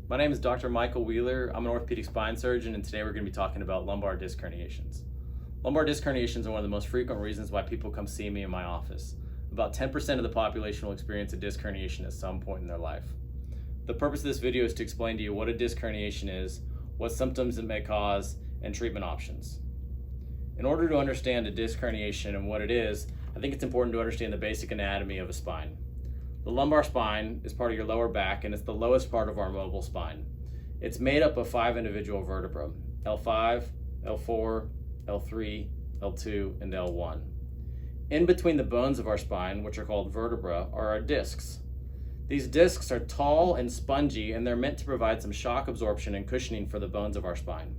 My name is Dr. Michael Wheeler. I'm an orthopedic spine surgeon, and today we're going to be talking about lumbar disc herniations. Lumbar disc herniations are one of the most frequent reasons why people come see me in my office. About 10% of the population will experience a disc herniation at some point in their life. The purpose of this video is to explain to you what a disc herniation is, what symptoms it may cause, and treatment options. In order to understand a disc herniation and what it is, I think it's important to understand the basic anatomy of a spine. The lumbar spine is part of your lower back, and it's the lowest part of our mobile spine. It's made up of 5 individual vertebrae: L5, L4, L3, L2, and L1. In between the bones of our spine, which are called vertebrae, are our discs. These discs are tall and spongy, and they're meant to provide some shock absorption and cushioning for the bones of our spine.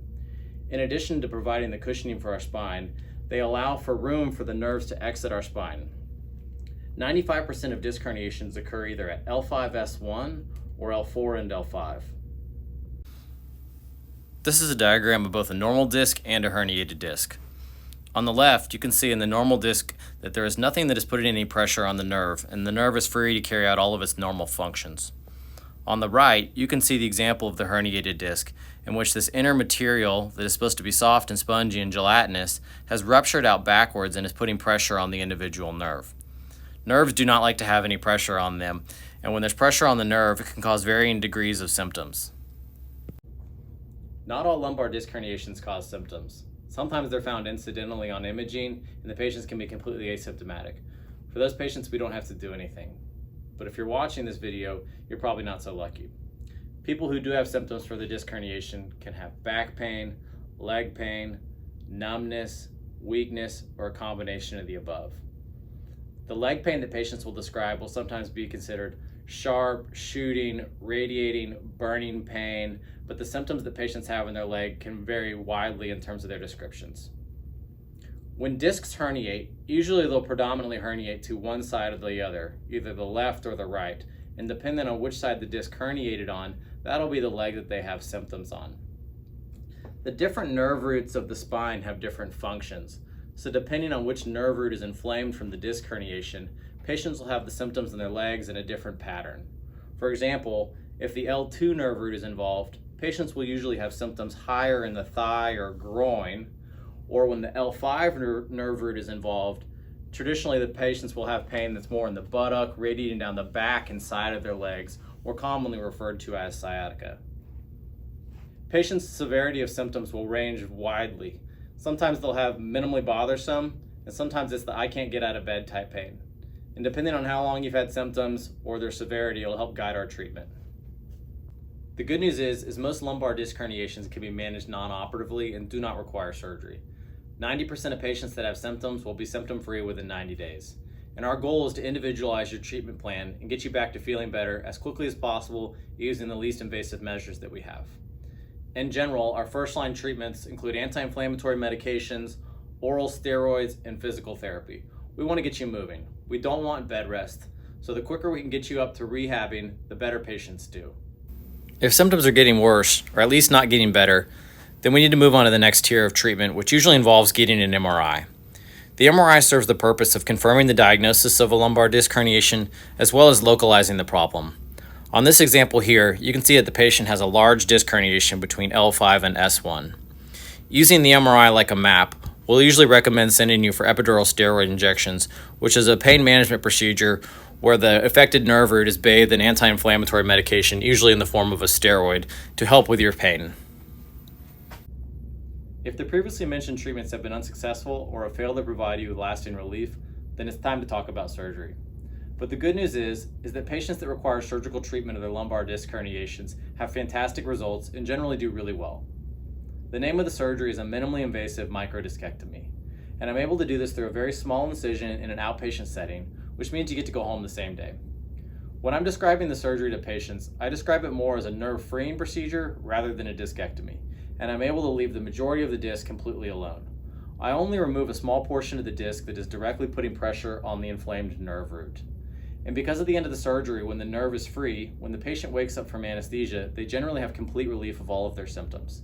In addition to providing the cushioning for our spine, they allow for room for the nerves to exit our spine. 95% of disc herniations occur either at L5S1 or L4 and L5. This is a diagram of both a normal disc and a herniated disc. On the left, you can see in the normal disc that there is nothing that is putting any pressure on the nerve, and the nerve is free to carry out all of its normal functions. On the right, you can see the example of the herniated disc, in which this inner material that is supposed to be soft and spongy and gelatinous has ruptured out backwards and is putting pressure on the individual nerve. Nerves do not like to have any pressure on them, and when there's pressure on the nerve, it can cause varying degrees of symptoms. Not all lumbar disc herniations cause symptoms. Sometimes they're found incidentally on imaging, and the patients can be completely asymptomatic. For those patients, we don't have to do anything. But if you're watching this video, you're probably not so lucky. People who do have symptoms for the disc herniation can have back pain, leg pain, numbness, weakness, or a combination of the above. The leg pain that patients will describe will sometimes be considered sharp, shooting, radiating, burning pain, but the symptoms that patients have in their leg can vary widely in terms of their descriptions. When discs herniate, usually they'll predominantly herniate to one side or the other, either the left or the right, and depending on which side the disc herniated on, that'll be the leg that they have symptoms on. The different nerve roots of the spine have different functions. So depending on which nerve root is inflamed from the disc herniation, patients will have the symptoms in their legs in a different pattern. For example, if the L2 nerve root is involved, patients will usually have symptoms higher in the thigh or groin, or when the L5 nerve root is involved, traditionally the patients will have pain that's more in the buttock, radiating down the back and side of their legs, or commonly referred to as sciatica. Patients' severity of symptoms will range widely. Sometimes they'll have minimally bothersome, and sometimes it's the I can't get out of bed type pain. And depending on how long you've had symptoms or their severity, it'll help guide our treatment. The good news is most lumbar disc herniations can be managed non-operatively and do not require surgery. 90% of patients that have symptoms will be symptom-free within 90 days. And our goal is to individualize your treatment plan and get you back to feeling better as quickly as possible using the least invasive measures that we have. In general, our first-line treatments include anti-inflammatory medications, oral steroids, and physical therapy. We want to get you moving. We don't want bed rest, so the quicker we can get you up to rehabbing, the better patients do. If symptoms are getting worse, or at least not getting better, then we need to move on to the next tier of treatment, which usually involves getting an MRI. The MRI serves the purpose of confirming the diagnosis of a lumbar disc herniation, as well as localizing the problem. On this example here, you can see that the patient has a large disc herniation between L5 and S1. Using the MRI like a map, we'll usually recommend sending you for epidural steroid injections, which is a pain management procedure where the affected nerve root is bathed in anti-inflammatory medication, usually in the form of a steroid, to help with your pain. If the previously mentioned treatments have been unsuccessful or have failed to provide you with lasting relief, then it's time to talk about surgery. But the good news is that patients that require surgical treatment of their lumbar disc herniations have fantastic results and generally do really well. The name of the surgery is a minimally invasive microdiscectomy, and I'm able to do this through a very small incision in an outpatient setting, which means you get to go home the same day. When I'm describing the surgery to patients, I describe it more as a nerve-freeing procedure rather than a discectomy, and I'm able to leave the majority of the disc completely alone. I only remove a small portion of the disc that is directly putting pressure on the inflamed nerve root. And because at the end of the surgery, when the nerve is free, when the patient wakes up from anesthesia, they generally have complete relief of all of their symptoms.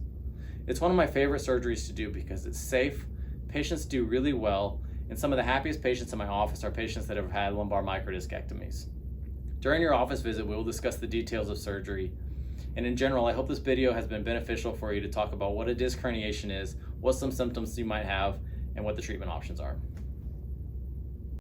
It's one of my favorite surgeries to do because it's safe, patients do really well, and some of the happiest patients in my office are patients that have had lumbar microdiscectomies. During your office visit, we will discuss the details of surgery, And in general, I hope this video has been beneficial for you to talk about what a disc herniation is, what some symptoms you might have, and what the treatment options are.